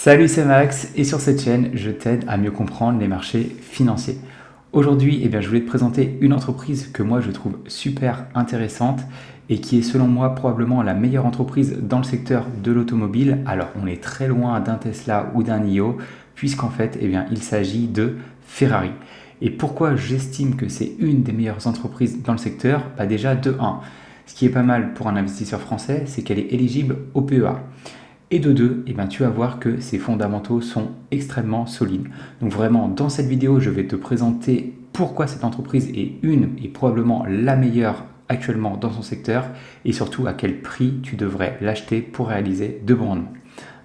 Salut, c'est Max et sur cette chaîne, je t'aide à mieux comprendre les marchés financiers. Aujourd'hui, je voulais te présenter une entreprise que moi je trouve super intéressante et qui est selon moi probablement la meilleure entreprise dans le secteur de l'automobile. Alors, on est très loin d'un Tesla ou d'un NIO puisqu'en fait, il s'agit de Ferrari. Et pourquoi j'estime que c'est une des meilleures entreprises dans le secteur? Déjà, de 1, ce qui est pas mal pour un investisseur français, c'est qu'elle est éligible au PEA. Et de deux, tu vas voir que ces fondamentaux sont extrêmement solides. Donc vraiment, dans cette vidéo, je vais te présenter pourquoi cette entreprise est une et probablement la meilleure actuellement dans son secteur et surtout à quel prix tu devrais l'acheter pour réaliser de bons rendements.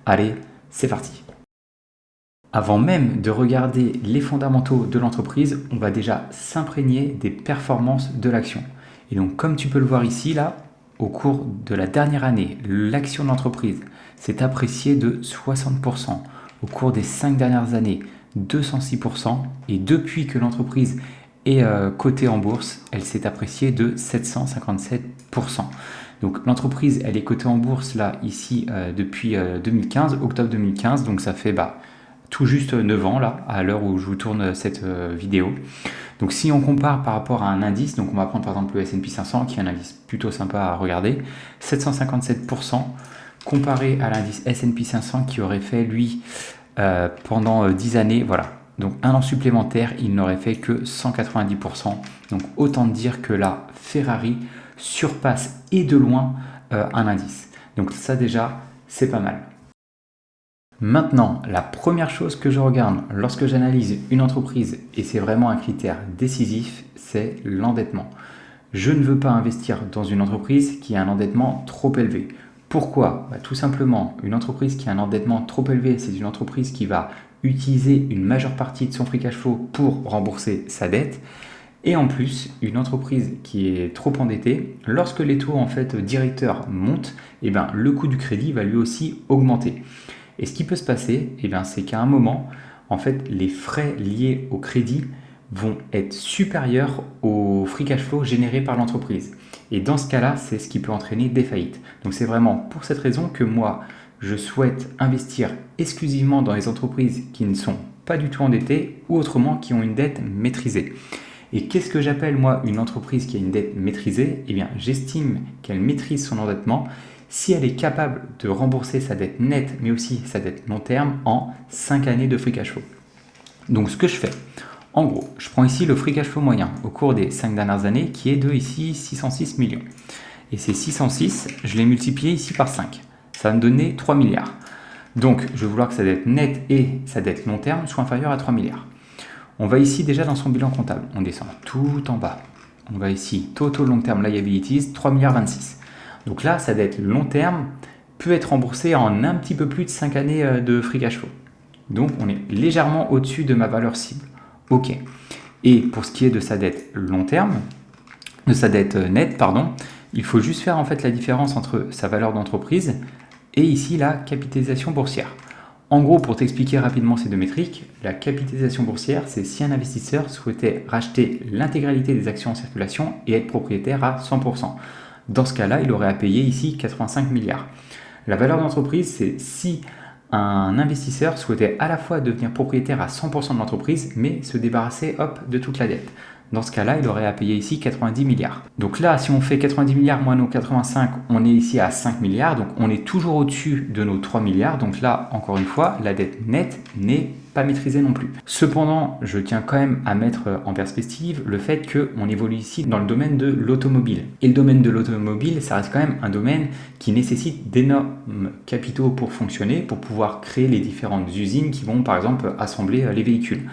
Allez, c'est parti. Avant même de regarder les fondamentaux de l'entreprise, on va déjà s'imprégner des performances de l'action. Et donc, comme tu peux le voir ici, là, au cours de la dernière année, l'action de l'entreprise s'est appréciée de 60%. Au cours des 5 dernières années, 206%. Et depuis que l'entreprise est cotée en bourse, elle s'est appréciée de 757%. Donc l'entreprise, elle est cotée en bourse là, ici, depuis 2015, octobre 2015. Donc ça fait tout juste 9 ans là, à l'heure où je vous tourne cette vidéo. Donc si on compare par rapport à un indice, donc on va prendre par exemple le S&P 500 qui est un indice plutôt sympa à regarder, 757% comparé à l'indice S&P 500 qui aurait fait lui pendant 10 années, voilà. Donc un an supplémentaire, il n'aurait fait que 190%. Donc autant dire que la Ferrari surpasse et de loin un indice. Donc ça déjà, c'est pas mal. Maintenant, la première chose que je regarde lorsque j'analyse une entreprise, et c'est vraiment un critère décisif, c'est l'endettement. Je ne veux pas investir dans une entreprise qui a un endettement trop élevé. Pourquoi? Tout simplement, une entreprise qui a un endettement trop élevé, c'est une entreprise qui va utiliser une majeure partie de son free cash flow pour rembourser sa dette. Et en plus, une entreprise qui est trop endettée, lorsque les taux directeurs montent, le coût du crédit va lui aussi augmenter. Et ce qui peut se passer, c'est qu'à un moment, les frais liés au crédit vont être supérieurs au free cash flow généré par l'entreprise. Et dans ce cas-là, c'est ce qui peut entraîner des faillites. Donc c'est vraiment pour cette raison que moi, je souhaite investir exclusivement dans les entreprises qui ne sont pas du tout endettées ou autrement qui ont une dette maîtrisée. Et qu'est-ce que j'appelle moi une entreprise qui a une dette maîtrisée? J'estime qu'elle maîtrise son endettement si elle est capable de rembourser sa dette nette, mais aussi sa dette long terme en 5 années de free cash flow. Donc ce que je fais, en gros, je prends ici le free cash flow moyen au cours des 5 dernières années qui est de ici 606 millions. Et ces 606, je l'ai multiplié ici par 5. Ça va me donner 3 milliards. Donc je vais vouloir que sa dette nette et sa dette long terme soient inférieures à 3 milliards. On va ici déjà dans son bilan comptable. On descend tout en bas. On va ici, Total Long Term Liabilities, 3 milliards 26. Donc là, sa dette long terme peut être remboursée en un petit peu plus de 5 années de free cash flow. Donc on est légèrement au-dessus de ma valeur cible. Ok. Et pour ce qui est de sa dette long terme, de sa dette nette, il faut juste faire la différence entre sa valeur d'entreprise et ici la capitalisation boursière. En gros, pour t'expliquer rapidement ces deux métriques, la capitalisation boursière, c'est si un investisseur souhaitait racheter l'intégralité des actions en circulation et être propriétaire à 100%. Dans ce cas-là, il aurait à payer ici 85 milliards. La valeur d'entreprise, c'est si un investisseur souhaitait à la fois devenir propriétaire à 100% de l'entreprise, mais se débarrasser de toute la dette. Dans ce cas-là, il aurait à payer ici 90 milliards. Donc là, si on fait 90 milliards moins nos 85, on est ici à 5 milliards. Donc on est toujours au-dessus de nos 3 milliards. Donc là, encore une fois, la dette nette n'est pas maîtrisée non plus. Cependant, je tiens quand même à mettre en perspective le fait qu'on évolue ici dans le domaine de l'automobile. Et le domaine de l'automobile, ça reste quand même un domaine qui nécessite d'énormes capitaux pour fonctionner, pour pouvoir créer les différentes usines qui vont par exemple assembler les véhicules.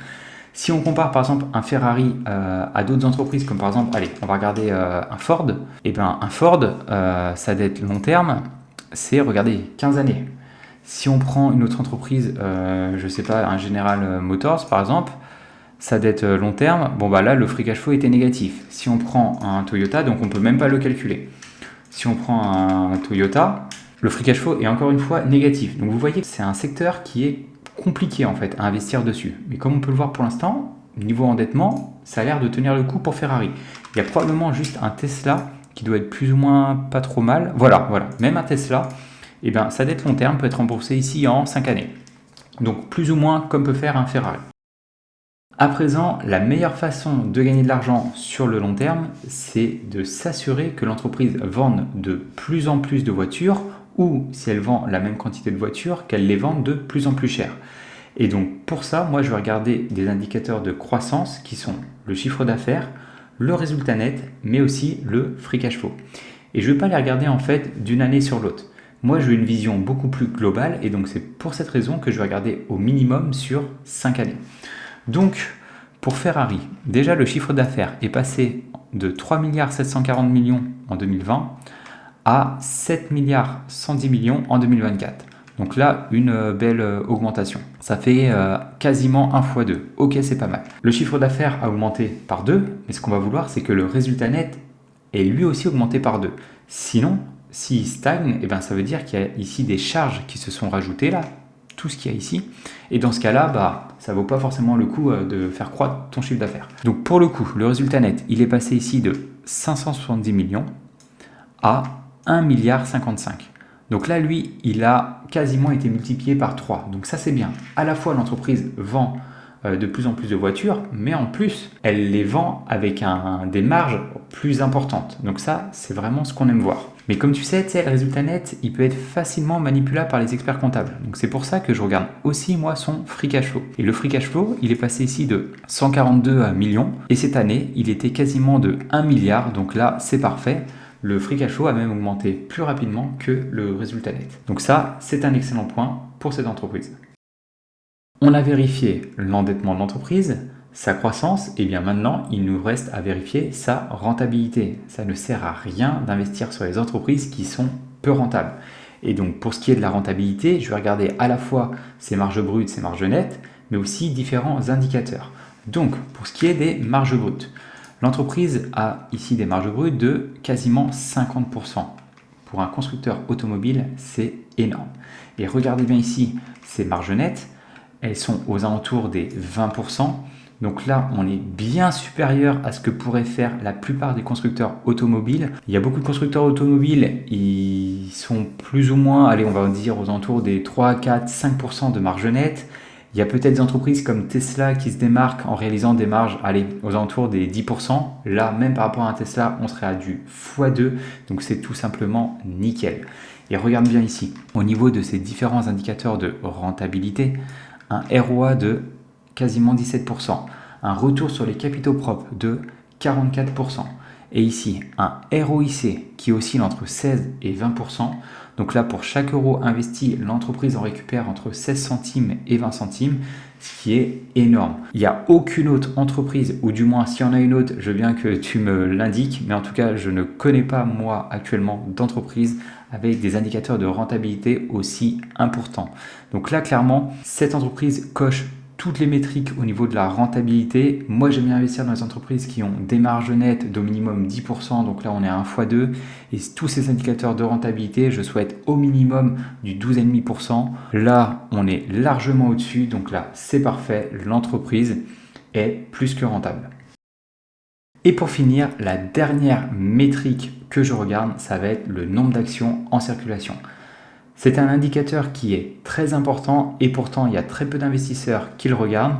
Si on compare par exemple un Ferrari à d'autres entreprises comme par exemple, on va regarder un Ford, un Ford, sa dette long terme, c'est, regardez, 15 années. Si on prend une autre entreprise, un General Motors par exemple, sa dette long terme, là le free cash flow était négatif. Si on prend un Toyota, donc on peut même pas le calculer. Si on prend un Toyota, le free cash flow est encore une fois négatif. Donc vous voyez que c'est un secteur qui est compliqué à investir dessus. Mais comme on peut le voir pour l'instant, niveau endettement, ça a l'air de tenir le coup pour Ferrari. Il y a probablement juste un Tesla qui doit être plus ou moins pas trop mal. Voilà. Même un Tesla, sa dette long terme peut être remboursée ici en 5 années. Donc plus ou moins comme peut faire un Ferrari. À présent, la meilleure façon de gagner de l'argent sur le long terme, c'est de s'assurer que l'entreprise vende de plus en plus de voitures ou si elle vend la même quantité de voitures, qu'elle les vende de plus en plus cher. Et donc pour ça, moi je vais regarder des indicateurs de croissance qui sont le chiffre d'affaires, le résultat net, mais aussi le free cash flow. Et je ne vais pas les regarder en fait d'une année sur l'autre. Moi je veux une vision beaucoup plus globale et donc c'est pour cette raison que je vais regarder au minimum sur 5 années. Donc, pour Ferrari, déjà le chiffre d'affaires est passé de 3 740 milliards en 2020 à 7 110 millions en 2024. Donc là, une belle augmentation. Ça fait quasiment 1 x 2. Ok, c'est pas mal. Le chiffre d'affaires a augmenté par 2, mais ce qu'on va vouloir, c'est que le résultat net est lui aussi augmenté par 2. Sinon, s'il stagne, eh ben, ça veut dire qu'il y a ici des charges qui se sont rajoutées là, tout ce qu'il y a ici. Et dans ce cas-là, ça ne vaut pas forcément le coup de faire croître ton chiffre d'affaires. Donc pour le coup, le résultat net, il est passé ici de 570 millions à 1,55 milliard. Donc là, lui, il a quasiment été multiplié par 3. Donc ça, c'est bien. À la fois, l'entreprise vend de plus en plus de voitures, mais en plus, elle les vend avec des marges plus importantes. Donc ça, c'est vraiment ce qu'on aime voir. Mais comme tu sais, le résultat net, il peut être facilement manipulable par les experts comptables. Donc c'est pour ça que je regarde aussi, moi, son free cash flow. Et le free cash flow, il est passé ici de 142 millions. Et cette année, il était quasiment de 1 milliard. Donc là, c'est parfait. Le free cash flow a même augmenté plus rapidement que le résultat net. Donc ça, c'est un excellent point pour cette entreprise. On a vérifié l'endettement de l'entreprise, sa croissance, et bien maintenant, il nous reste à vérifier sa rentabilité. Ça ne sert à rien d'investir sur les entreprises qui sont peu rentables. Et donc, pour ce qui est de la rentabilité, je vais regarder à la fois ses marges brutes, ses marges nettes, mais aussi différents indicateurs. Donc, pour ce qui est des marges brutes, l'entreprise a ici des marges brutes de quasiment 50%. Pour un constructeur automobile, c'est énorme. Et regardez bien ici ces marges nettes. Elles sont aux alentours des 20%. Donc là, on est bien supérieur à ce que pourraient faire la plupart des constructeurs automobiles. Il y a beaucoup de constructeurs automobiles, ils sont plus ou moins, allez, on va dire aux alentours des 3, 4, 5% de marge nette. Il y a peut-être des entreprises comme Tesla qui se démarquent en réalisant des marges, allez, aux alentours des 10%. Là, même par rapport à un Tesla, on serait à du x2. Donc c'est tout simplement nickel. Et regarde bien ici, au niveau de ces différents indicateurs de rentabilité, un ROA de quasiment 17%, un retour sur les capitaux propres de 44%, et ici un ROIC qui oscille entre 16 et 20%. Donc là, pour chaque euro investi, l'entreprise en récupère entre 16 centimes et 20 centimes, ce qui est énorme. Il n'y a aucune autre entreprise, ou du moins s'il y en a une autre, je veux bien que tu me l'indiques, mais en tout cas, je ne connais pas moi actuellement d'entreprise avec des indicateurs de rentabilité aussi importants. Donc là, clairement, cette entreprise coche toutes les métriques au niveau de la rentabilité. Moi, j'aime bien investir dans les entreprises qui ont des marges nettes d'au minimum 10%. Donc là, on est à 1 x 2. Et tous ces indicateurs de rentabilité, je souhaite au minimum du 12,5%. Là, on est largement au-dessus. Donc là, c'est parfait. L'entreprise est plus que rentable. Et pour finir, la dernière métrique que je regarde, ça va être le nombre d'actions en circulation. C'est un indicateur qui est très important et pourtant il y a très peu d'investisseurs qui le regardent.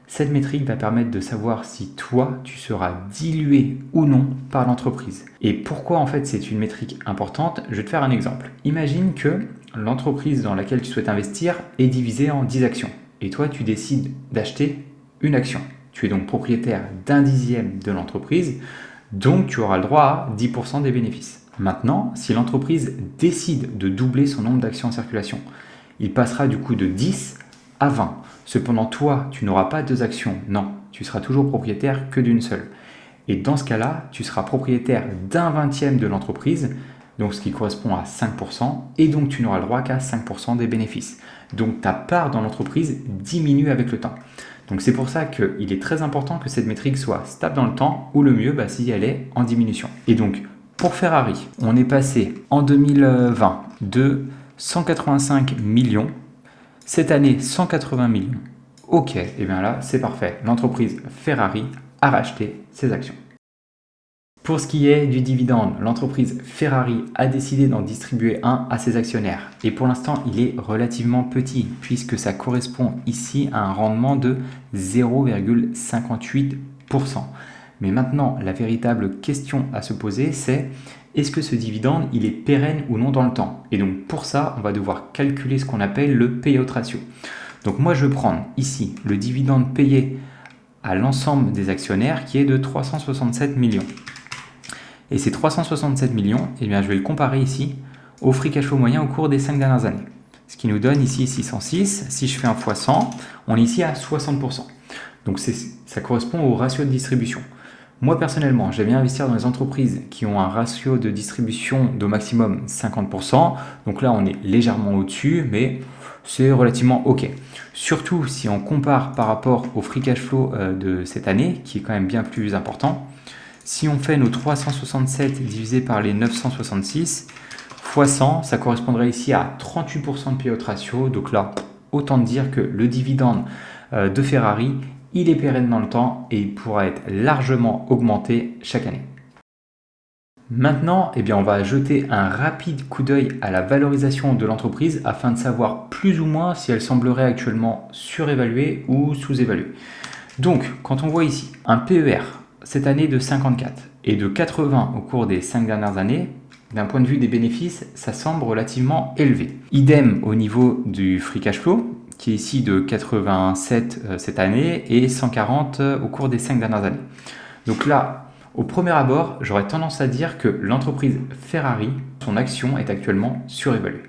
Cette métrique va permettre de savoir si toi, tu seras dilué ou non par l'entreprise. Et pourquoi en fait c'est une métrique importante? Je vais te faire un exemple. Imagine que l'entreprise dans laquelle tu souhaites investir est divisée en 10 actions. Et toi, tu décides d'acheter une action. Tu es donc propriétaire d'un dixième de l'entreprise, donc tu auras le droit à 10% des bénéfices. Maintenant, si l'entreprise décide de doubler son nombre d'actions en circulation, il passera du coup de 10 à 20. Cependant, toi, tu n'auras pas 2 actions. Non, tu seras toujours propriétaire que d'une seule. Et dans ce cas-là, tu seras propriétaire d'un 20e de l'entreprise, donc ce qui correspond à 5%, et donc tu n'auras le droit qu'à 5% des bénéfices. Donc ta part dans l'entreprise diminue avec le temps. Donc c'est pour ça qu'il est très important que cette métrique soit stable dans le temps, ou le mieux, si elle est en diminution. Et donc, pour Ferrari, on est passé en 2020 de 185 millions, cette année 180 millions. Ok, et bien là c'est parfait, l'entreprise Ferrari a racheté ses actions. Pour ce qui est du dividende, l'entreprise Ferrari a décidé d'en distribuer un à ses actionnaires. Et pour l'instant, il est relativement petit puisque ça correspond ici à un rendement de 0,58%. Mais maintenant, la véritable question à se poser, c'est est-ce que ce dividende, il est pérenne ou non dans le temps? Et donc pour ça, on va devoir calculer ce qu'on appelle le payout ratio. Donc moi, je vais prendre ici le dividende payé à l'ensemble des actionnaires qui est de 367 millions. Et ces 367 millions, eh bien, je vais le comparer ici au free cash flow moyen au cours des 5 dernières années. Ce qui nous donne ici 606. Si je fais un fois 100, on est ici à 60%. Donc ça correspond au ratio de distribution. Moi personnellement, j'aime bien investir dans les entreprises qui ont un ratio de distribution d'au maximum 50%. Donc là, on est légèrement au-dessus, mais c'est relativement OK. Surtout si on compare par rapport au free cash flow de cette année, qui est quand même bien plus important. Si on fait nos 367 divisé par les 966 fois 100, ça correspondrait ici à 38% de payout ratio. Donc là, autant dire que le dividende de Ferrari, il est pérenne dans le temps et il pourra être largement augmenté chaque année. Maintenant, on va jeter un rapide coup d'œil à la valorisation de l'entreprise afin de savoir plus ou moins si elle semblerait actuellement surévaluée ou sous-évaluée. Donc, quand on voit ici un PER cette année de 54 et de 80 au cours des 5 dernières années, d'un point de vue des bénéfices, ça semble relativement élevé. Idem au niveau du free cash flow, qui est ici de 87 cette année et 140 au cours des 5 dernières années. Donc là, au premier abord, j'aurais tendance à dire que l'entreprise Ferrari, son action est actuellement surévaluée.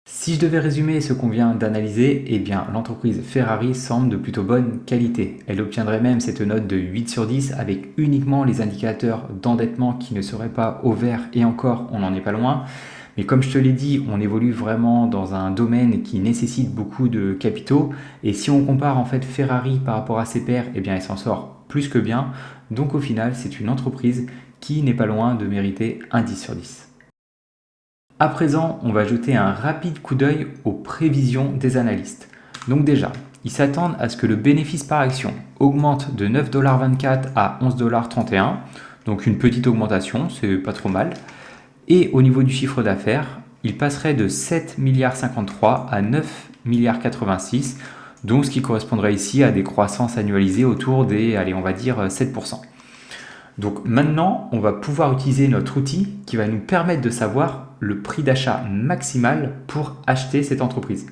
Si je devais résumer ce qu'on vient d'analyser, l'entreprise Ferrari semble de plutôt bonne qualité. Elle obtiendrait même cette note de 8 sur 10 avec uniquement les indicateurs d'endettement qui ne seraient pas au vert et encore, on n'en est pas loin. Mais comme je te l'ai dit, on évolue vraiment dans un domaine qui nécessite beaucoup de capitaux. Et si on compare en fait Ferrari par rapport à ses pairs, elle s'en sort plus que bien. Donc au final, c'est une entreprise qui n'est pas loin de mériter un 10 sur 10. À présent, on va jeter un rapide coup d'œil aux prévisions des analystes. Donc déjà, ils s'attendent à ce que le bénéfice par action augmente de 9,24$ à 11,31$. Donc une petite augmentation, c'est pas trop mal. Et au niveau du chiffre d'affaires, il passerait de 7,53 milliards à 9,86 milliards, donc ce qui correspondrait ici à des croissances annualisées autour des, on va dire 7%. Donc maintenant, on va pouvoir utiliser notre outil qui va nous permettre de savoir le prix d'achat maximal pour acheter cette entreprise.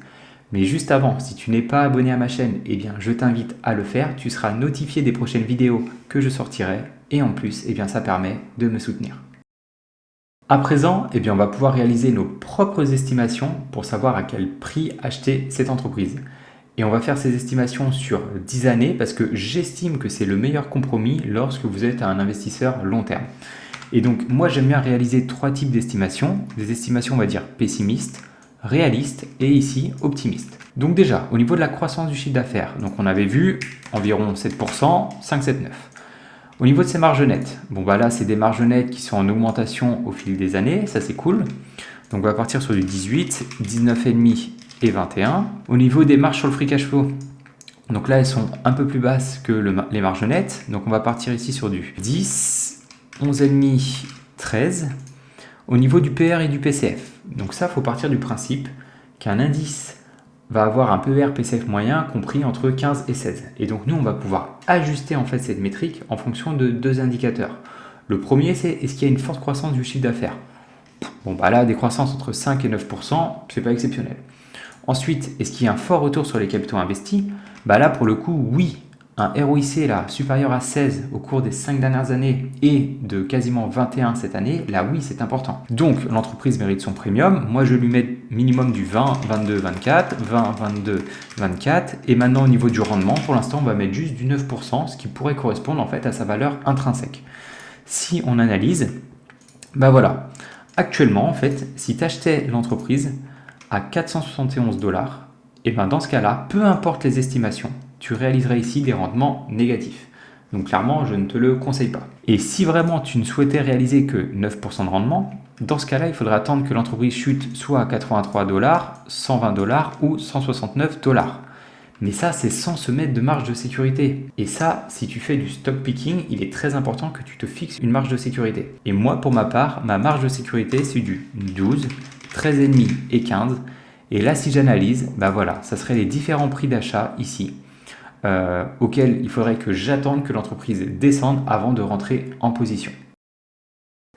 Mais juste avant, si tu n'es pas abonné à ma chaîne, je t'invite à le faire. Tu seras notifié des prochaines vidéos que je sortirai et en plus, ça permet de me soutenir. À présent, on va pouvoir réaliser nos propres estimations pour savoir à quel prix acheter cette entreprise. Et on va faire ces estimations sur 10 années parce que j'estime que c'est le meilleur compromis lorsque vous êtes un investisseur long terme. Et donc, moi, j'aime bien réaliser 3 types d'estimations. Des estimations, on va dire, pessimistes, réalistes et ici, optimistes. Donc déjà, au niveau de la croissance du chiffre d'affaires, donc on avait vu environ 7%, 5,79. Au niveau de ces marges nettes, là, c'est des marges nettes qui sont en augmentation au fil des années, ça c'est cool. Donc on va partir sur du 18, 19,5 et 21. Au niveau des marges sur le free cash flow, donc là elles sont un peu plus basses que les marges nettes. Donc on va partir ici sur du 10, 11,5, 13. Au niveau du PR et du PCF, donc ça, il faut partir du principe qu'un indice va avoir un PER PCF moyen compris entre 15 et 16. Et donc nous, on va pouvoir ajuster en fait cette métrique en fonction de 2 indicateurs. Le premier, c'est est-ce qu'il y a une forte croissance du chiffre d'affaires? Là, des croissances entre 5 et 9%, c'est pas exceptionnel. Ensuite, est-ce qu'il y a un fort retour sur les capitaux investis? Là, pour le coup, oui. Un ROIC là, supérieur à 16 au cours des 5 dernières années et de quasiment 21 cette année, là oui, c'est important. Donc l'entreprise mérite son premium. Moi, je lui mets minimum du 20, 22, 24, 20, 22, 24. Et maintenant, au niveau du rendement, pour l'instant, on va mettre juste du 9%, ce qui pourrait correspondre en fait à sa valeur intrinsèque. Si on analyse, voilà. Actuellement, en fait, si tu achetais l'entreprise à 471$, et dans ce cas-là, peu importe les estimations, tu réaliserais ici des rendements négatifs. Donc clairement, je ne te le conseille pas. Et si vraiment tu ne souhaitais réaliser que 9% de rendement, dans ce cas-là, il faudra attendre que l'entreprise chute soit à $83, $120 ou $169. Mais ça, c'est sans se mettre de marge de sécurité. Et ça, si tu fais du stock picking, il est très important que tu te fixes une marge de sécurité. Et moi, pour ma part, ma marge de sécurité, c'est du 12, 13,5 et 15. Et là, si j'analyse, bah voilà, ça serait les différents prix d'achat ici, auxquels il faudrait que j'attende que l'entreprise descende avant de rentrer en position.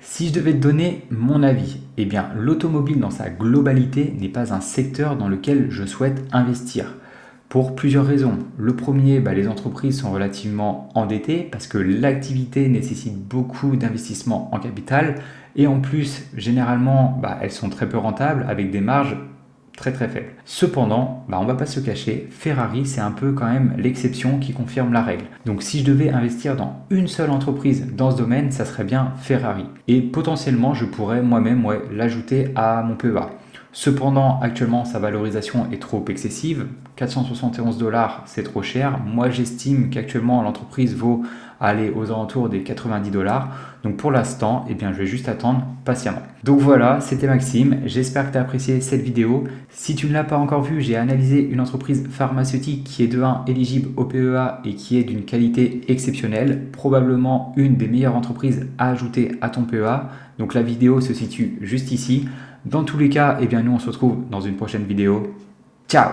Si je devais te donner mon avis, eh bien, l'automobile dans sa globalité n'est pas un secteur dans lequel je souhaite investir. Pour plusieurs raisons. Le premier, les entreprises sont relativement endettées parce que l'activité nécessite beaucoup d'investissement en capital et en plus, généralement, elles sont très peu rentables avec des marges très très faible. Cependant, on va pas se cacher, Ferrari c'est un peu quand même l'exception qui confirme la règle. Donc si je devais investir dans une seule entreprise dans ce domaine, ça serait bien Ferrari. Et potentiellement je pourrais moi-même l'ajouter à mon PEA. Cependant, actuellement, sa valorisation est trop excessive. 471 $, c'est trop cher. Moi, j'estime qu'actuellement, l'entreprise vaut aller aux alentours des 90 $. Donc, pour l'instant, je vais juste attendre patiemment. Donc voilà, c'était Maxime. J'espère que tu as apprécié cette vidéo. Si tu ne l'as pas encore vue, j'ai analysé une entreprise pharmaceutique qui est de 1 éligible au PEA et qui est d'une qualité exceptionnelle. Probablement une des meilleures entreprises à ajouter à ton PEA. Donc, la vidéo se situe juste ici. Dans tous les cas, nous on se retrouve dans une prochaine vidéo. Ciao!